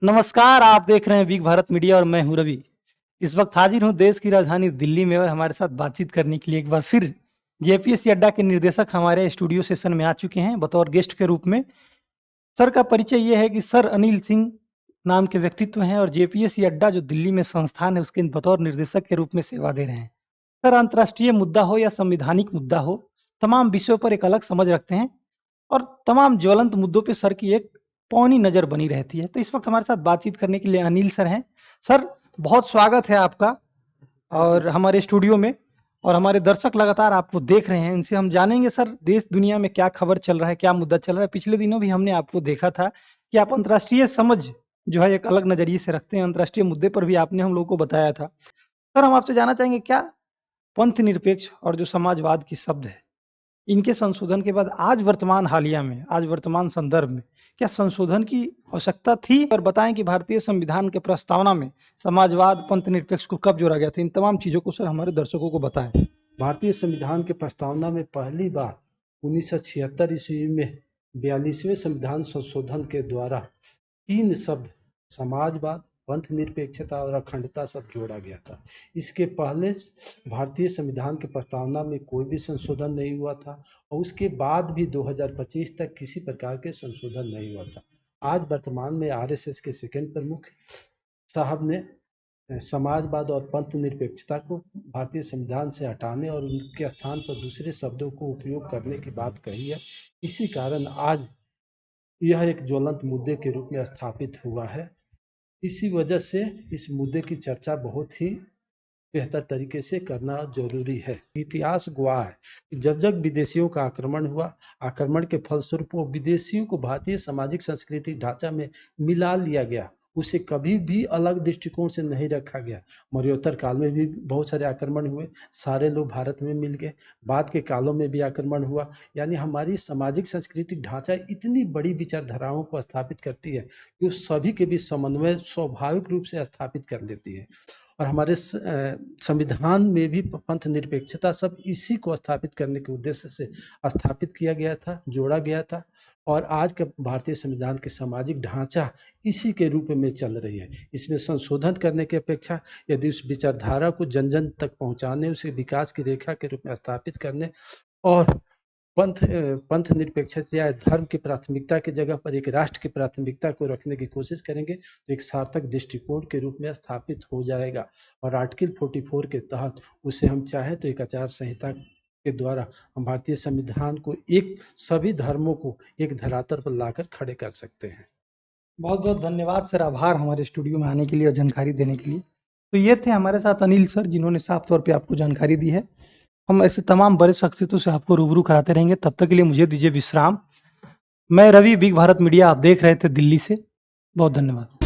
नमस्कार, आप देख रहे हैं बिग भारत मीडिया और मैं हूँ रवि। इस वक्त हाजिर हूँ देश की राजधानी दिल्ली में और हमारे साथ बातचीत करने के लिए एक बार फिर जेपीएससी अड्डा के निर्देशक हमारे स्टूडियो सेशन में आ चुके हैं बतौर गेस्ट के रूप में। सर का परिचय ये है कि सर अनिल सिंह नाम के व्यक्तित्व हैं और जेपीएससी अड्डा जो दिल्ली में संस्थान है उसके बतौर निर्देशक के रूप में सेवा दे रहे हैं। सर अंतर्राष्ट्रीय मुद्दा हो या संवैधानिक मुद्दा हो, तमाम विषयों पर एक अलग समझ रखते हैं और तमाम ज्वलंत मुद्दों पे सर की एक पौनी नज़र बनी रहती है। तो इस वक्त हमारे साथ बातचीत करने के लिए अनिल सर हैं। सर, बहुत स्वागत है आपका और हमारे स्टूडियो में और हमारे दर्शक लगातार आपको देख रहे हैं। इनसे हम जानेंगे सर देश दुनिया में क्या खबर चल रहा है, क्या मुद्दा चल रहा है। पिछले दिनों भी हमने आपको देखा था कि आप अंतर्राष्ट्रीय समझ जो है एक अलग नज़रिए से रखते हैं। अंतर्राष्ट्रीय मुद्दे पर भी आपने हम लोगों को बताया था। सर, हम आपसे जानना चाहेंगे क्या पंथ निरपेक्ष और जो समाजवाद की शब्द है, इनके संशोधन के बाद आज वर्तमान हालिया में, आज वर्तमान संदर्भ में क्या संशोधन की आवश्यकता थी? और बताएं कि भारतीय संविधान के प्रस्तावना में समाजवाद, पंथ निरपेक्ष को कब जोड़ा गया था? इन तमाम चीज़ों को सर हमारे दर्शकों को बताएं। भारतीय संविधान के प्रस्तावना में पहली बार 1976 ईस्वी में 42वें संविधान संशोधन के द्वारा 3 शब्द समाजवाद, पंथ निरपेक्षता और अखंडता शब्द जोड़ा गया था। इसके पहले भारतीय संविधान के प्रस्तावना में कोई भी संशोधन नहीं हुआ था और उसके बाद भी 2025 तक किसी प्रकार के संशोधन नहीं हुआ था। आज वर्तमान में आरएसएस के सेकंड प्रमुख साहब ने समाजवाद और पंथ निरपेक्षता को भारतीय संविधान से हटाने और उनके स्थान पर दूसरे शब्दों को उपयोग करने की बात कही है। इसी कारण आज यह एक ज्वलंत मुद्दे के रूप में स्थापित हुआ है। इसी वजह से इस मुद्दे की चर्चा बहुत ही बेहतर तरीके से करना जरूरी है। इतिहास गवाह है कि जब जब विदेशियों का आक्रमण हुआ, आक्रमण के फलस्वरूप वो विदेशियों को भारतीय सामाजिक सांस्कृतिक ढांचा में मिला लिया गया, उसे कभी भी अलग दृष्टिकोण से नहीं रखा गया। मरणोत्तर काल में भी बहुत सारे आक्रमण हुए, सारे लोग भारत में मिल गए, बाद के कालों में भी आक्रमण हुआ। यानी हमारी सामाजिक सांस्कृतिक ढांचा इतनी बड़ी विचारधाराओं को स्थापित करती है कि वो सभी के बीच समन्वय स्वाभाविक रूप से स्थापित कर देती है। और हमारे संविधान में भी पंथ निरपेक्षता सब इसी को स्थापित करने के उद्देश्य से स्थापित किया गया था, जोड़ा गया था। और आज का भारतीय संविधान की सामाजिक ढांचा इसी के रूप में चल रही है। इसमें संशोधन करने की अपेक्षा यदि उस विचारधारा को जन जन तक पहुंचाने, उसे विकास की रेखा के रूप में स्थापित करने और पंथ निरपेक्षता या धर्म की प्राथमिकता की जगह पर एक राष्ट्र की प्राथमिकता को रखने की कोशिश करेंगे तो एक सार्थक दृष्टिकोण के रूप में स्थापित हो जाएगा। और आर्टिकल 44 के तहत उसे हम चाहें तो एक आचार संहिता के द्वारा हम भारतीय संविधान को एक सभी धर्मों को एक धरातल पर लाकर खड़े कर सकते हैं। बहुत बहुत धन्यवाद सर, आभार हमारे स्टूडियो में आने के लिए और जानकारी देने के लिए। तो ये थे हमारे साथ अनिल सर जिन्होंने साफ तौर पे आपको जानकारी दी है। हम ऐसे तमाम बड़े शख्सियतों से आपको रूबरू कराते रहेंगे। तब तक के लिए मुझे दीजिए विश्राम। मैं रवि, बिग भारत मीडिया आप देख रहे थे दिल्ली से। बहुत धन्यवाद।